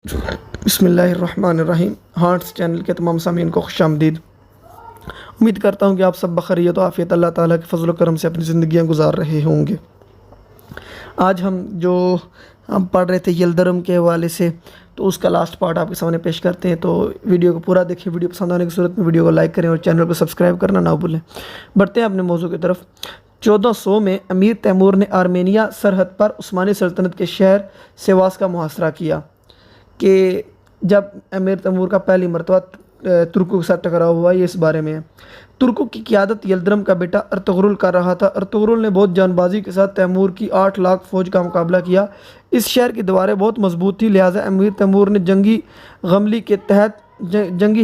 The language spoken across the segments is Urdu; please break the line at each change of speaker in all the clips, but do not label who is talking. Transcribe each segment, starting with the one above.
بسم اللہ الرحمن الرحیم۔ ہارٹس چینل کے تمام سامعین کو خوش آمدید۔ امید کرتا ہوں کہ آپ سب بخیریت و عافیت اللہ تعالیٰ کے فضل و کرم سے اپنی زندگیاں گزار رہے ہوں گے۔ آج ہم پڑھ رہے تھے یلدرم کے حوالے سے، تو اس کا لاسٹ پارٹ آپ کے سامنے پیش کرتے ہیں، تو ویڈیو کو پورا دیکھیں۔ ویڈیو پسند آنے کی صورت میں ویڈیو کو لائک کریں اور چینل کو سبسکرائب کرنا نہ بھولیں۔ بڑھتے ہیں اپنے موضوع کی طرف۔ 1400 میں امیر تیمور نے آرمینیا سرحد پر عثمانی سلطنت کے شہر سیواس کا محاصرہ کیا کہ جب امیر تیمور کا پہلی مرتبہ ترکوں کے ساتھ ٹکراؤ ہوا، یہ اس بارے میں ہے۔ ترکوں کی قیادت یلدرم کا بیٹا ارطغرل کر رہا تھا۔ ارطغرل نے بہت جان بازی کے ساتھ تیمور کی 8 لاکھ فوج کا مقابلہ کیا۔ اس شہر کی دیواریں بہت مضبوط تھیں، لہٰذا امیر تیمور نے جنگی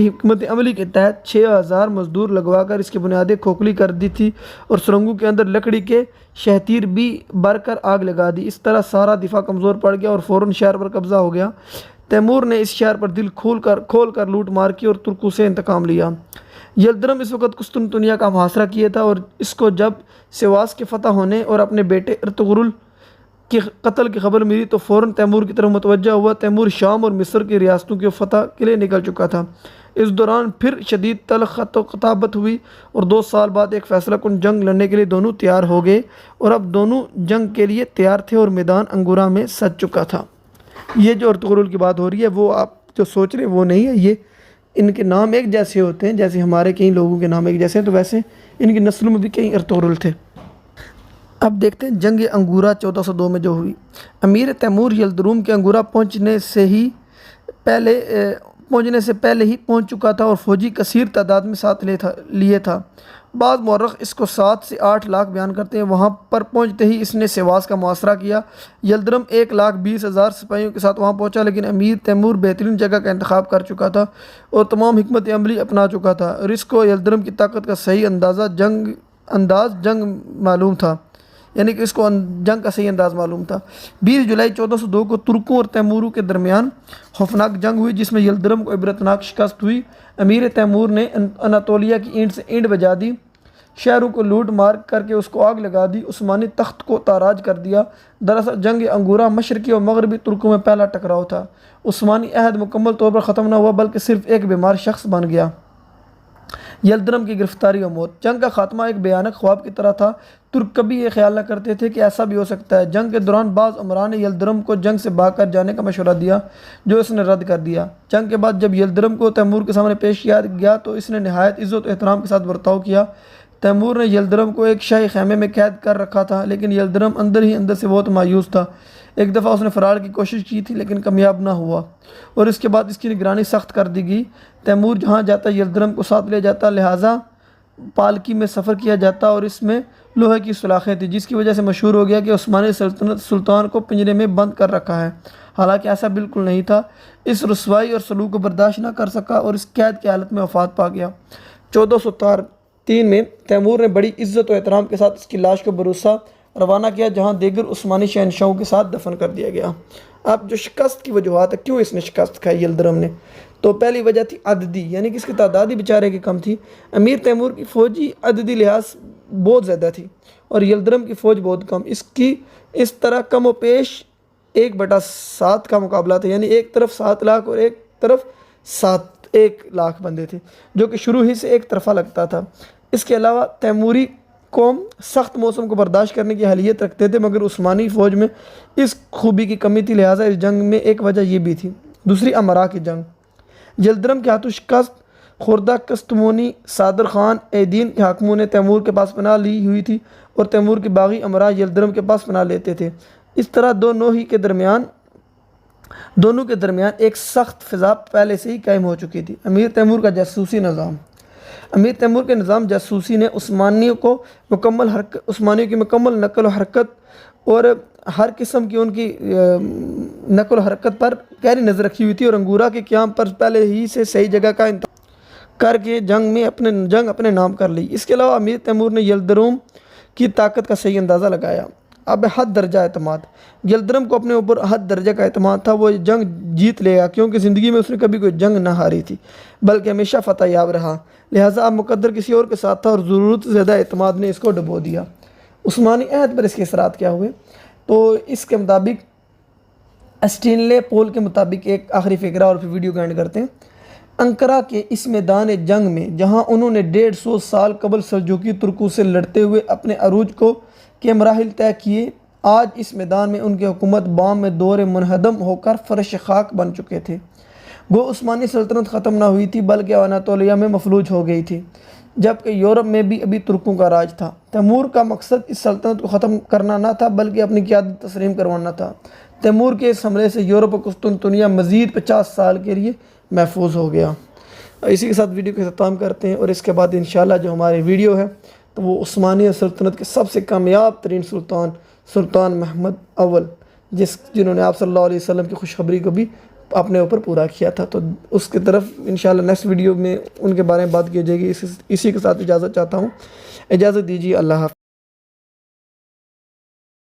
حکمت عملی کے تحت 6000 مزدور لگوا کر اس کی بنیادیں کھوکھلی کر دی تھی اور سرنگوں کے اندر لکڑی کے شہتیر بھی بھر کر آگ لگا دی۔ اس طرح سارا دفاع کمزور پڑ گیا اور فوراً شہر پر قبضہ ہو گیا۔ تیمور نے اس شہر پر دل کھول کر لوٹ مار کی اور ترکوں سے انتقام لیا۔ یلدرم اس وقت قسطنطنیہ کا محاصرہ کیے تھا اور اس کو جب سیواس کے فتح ہونے اور اپنے بیٹے ارطغرل کے قتل کی خبر ملی تو فوراً تیمور کی طرف متوجہ ہوا۔ تیمور شام اور مصر کی ریاستوں کے فتح کے لیے نکل چکا تھا۔ اس دوران پھر شدید تلخ خط و خطابت ہوئی اور 2 سال بعد ایک فیصلہ کن جنگ لڑنے کے لیے دونوں تیار ہو گئے، اور اب دونوں جنگ کے لیے تیار تھے اور میدان انگورا میں سج چکا تھا۔ یہ جو ارطغرل کی بات ہو رہی ہے، وہ آپ جو سوچ رہے ہیں وہ نہیں ہے، یہ ان کے نام ایک جیسے ہوتے ہیں، جیسے ہمارے کئی لوگوں کے نام ایک جیسے ہیں، تو ویسے ان کی نسلوں میں بھی کئی ارطغرل تھے۔ اب دیکھتے ہیں جنگ انگورا 1402 میں جو ہوئی۔ امیر تیمور یلدرم کے انگورا پہنچنے سے پہلے ہی پہنچ چکا تھا اور فوجی کثیر تعداد میں ساتھ لیے تھا۔ بعض مورخ اس کو 7 سے 8 لاکھ بیان کرتے ہیں۔ وہاں پر پہنچتے ہی اس نے سیواس کا محاصرہ کیا۔ یلدرم 1,20,000 سپاہیوں کے ساتھ وہاں پہنچا، لیکن امیر تیمور بہترین جگہ کا انتخاب کر چکا تھا اور تمام حکمت عملی اپنا چکا تھا، اور اس کو یلدرم کی طاقت کا صحیح جنگ معلوم تھا، یعنی کہ اس کو جنگ کا صحیح انداز معلوم تھا۔ 20 جولائی 1402 کو ترکوں اور تیموروں کے درمیان خوفناک جنگ ہوئی، جس میں یلدرم کو عبرتناک شکست ہوئی۔ امیر تیمور نے اناطولیہ کی اینٹ سے اینٹ بجا دی، شہروں کو لوٹ مار کر کے اس کو آگ لگا دی، عثمانی تخت کو تاراج کر دیا۔ دراصل جنگ انگورا مشرقی اور مغربی ترکوں میں پہلا ٹکراؤ تھا۔ عثمانی عہد مکمل طور پر ختم نہ ہوا، بلکہ صرف ایک بیمار شخص بن گیا۔ یلدرم کی گرفتاری اور موت۔ جنگ کا خاتمہ ایک بھیانک خواب کی طرح تھا۔ ترک کبھی یہ خیال نہ کرتے تھے کہ ایسا بھی ہو سکتا ہے۔ جنگ کے دوران بعض امراء نے یلدرم کو جنگ سے بھاگ کر جانے کا مشورہ دیا، جو اس نے رد کر دیا۔ جنگ کے بعد جب یلدرم کو تیمور کے سامنے پیش کیا گیا تو اس نے نہایت عزت و احترام کے ساتھ برتاؤ کیا۔ تیمور نے یلدرم کو ایک شاہی خیمے میں قید کر رکھا تھا، لیکن یلدرم اندر ہی اندر سے بہت مایوس تھا۔ ایک دفعہ اس نے فرار کی کوشش کی تھی، لیکن کامیاب نہ ہوا، اور اس کے بعد اس کی نگرانی سخت کر دی گئی۔ تیمور جہاں جاتا یلدرم کو ساتھ لے جاتا، لہٰذا پالکی میں سفر کیا جاتا، اور اس میں لوہے کی سلاخیں تھیں، جس کی وجہ سے مشہور ہو گیا کہ عثمانی سلطنت سلطان کو پنجرے میں بند کر رکھا ہے، حالانکہ ایسا بالکل نہیں تھا۔ اس رسوائی اور سلوک کو برداشت نہ کر سکا اور اس قید کی حالت میں وفات پا گیا۔ 1403 میں تیمور نے بڑی عزت و احترام کے ساتھ اس کی لاش کو بروسا روانہ کیا، جہاں دیگر عثمانی شہنشاہوں کے ساتھ دفن کر دیا گیا۔ اب جو شکست کی وجوہات ہے، کیوں اس نے شکست کھائی یلدرم نے، تو پہلی وجہ تھی عددی، یعنی کہ اس کی تعداد ہی بیچارے کی کم تھی۔ امیر تیمور کی فوجی عددی لحاظ بہت زیادہ تھی اور یلدرم کی فوج بہت کم۔ اس طرح کم و پیش 1/7 کا مقابلہ تھا، یعنی ایک طرف 7 لاکھ اور ایک طرف 1 لاکھ بندے تھے، جو کہ شروع ہی سے ایک طرفہ لگتا تھا۔ اس کے علاوہ تیموری قوم سخت موسم کو برداشت کرنے کی اہلیت رکھتے تھے، مگر عثمانی فوج میں اس خوبی کی کمی تھی، لہٰذا اس جنگ میں ایک وجہ یہ بھی تھی۔ دوسری، امراء کی جنگ۔ یلدرم کے ہاتھوں شکست خوردہ کستمونی صادر خان ایدین کے حاکموں نے تیمور کے پاس پناہ لی ہوئی تھی، اور تیمور کے باغی امراء یلدرم کے پاس پناہ لیتے تھے۔ اس طرح دونوں کے درمیان ایک سخت فضا پہلے سے ہی قائم ہو چکی تھی۔ امیر تیمور کا جاسوسی نظام۔ امیر تیمور کے نظام جاسوسی نے عثمانیوں کی مکمل نقل و حرکت اور ہر قسم کی ان کی نقل و حرکت پر گہری نظر رکھی ہوئی تھی، اور انگورا کے قیام پر پہلے ہی سے صحیح جگہ کا انتخاب کر کے جنگ اپنے نام کر لی۔ اس کے علاوہ امیر تیمور نے یلدرم کی طاقت کا صحیح اندازہ لگایا۔ اب حد درجہ اعتماد۔ یلدرم کو اپنے اوپر حد درجہ کا اعتماد تھا، وہ جنگ جیت لے گا، کیونکہ زندگی میں اس نے کبھی کوئی جنگ نہ ہاری تھی، بلکہ ہمیشہ فتح یاب رہا، لہٰذا اب مقدر کسی اور کے ساتھ تھا، اور ضرورت سے زیادہ اعتماد نے اس کو ڈبو دیا۔ عثمانی عہد پر اس کے اثرات کیا ہوئے، تو اس کے مطابق اسٹینلے پول کے مطابق ایک آخری فقرہ اور پھر ویڈیو کا اینڈ کرتے ہیں۔ انقرہ کے اس میدان جنگ میں جہاں انہوں نے 150 سال قبل سلجوقی ترکوں سے لڑتے ہوئے اپنے عروج کے مراحل طے کیے، آج اس میدان میں ان کی حکومت بام میں دور منہدم ہو کر فرش خاک بن چکے تھے۔ گو عثمانی سلطنت ختم نہ ہوئی تھی بلکہ اناطولیہ میں مفلوج ہو گئی تھی، جبکہ یورپ میں بھی ابھی ترکوں کا راج تھا۔ تیمور کا مقصد اس سلطنت کو ختم کرنا نہ تھا بلکہ اپنی قیادت تسلیم کروانا تھا۔ تیمور کے اس حملے سے یورپ و قسطنطنیہ مزید 50 سال کے لیے محفوظ ہو گیا۔ اسی کے ساتھ ویڈیو کا اختتام کرتے ہیں، اور اس کے بعد انشاءاللہ جو ہماری ویڈیو ہے تو وہ عثمانیہ سلطنت کے سب سے کامیاب ترین سلطان محمد اول، جنہوں نے آپ صلی اللہ علیہ وسلم کی خوشخبری کو بھی اپنے اوپر پورا کیا تھا، تو اس کی طرف انشاءاللہ نیکسٹ ویڈیو میں ان کے بارے میں بات کی جائے گی۔ اسی کے ساتھ اجازت چاہتا ہوں، اجازت دیجیے، اللہ حافظ۔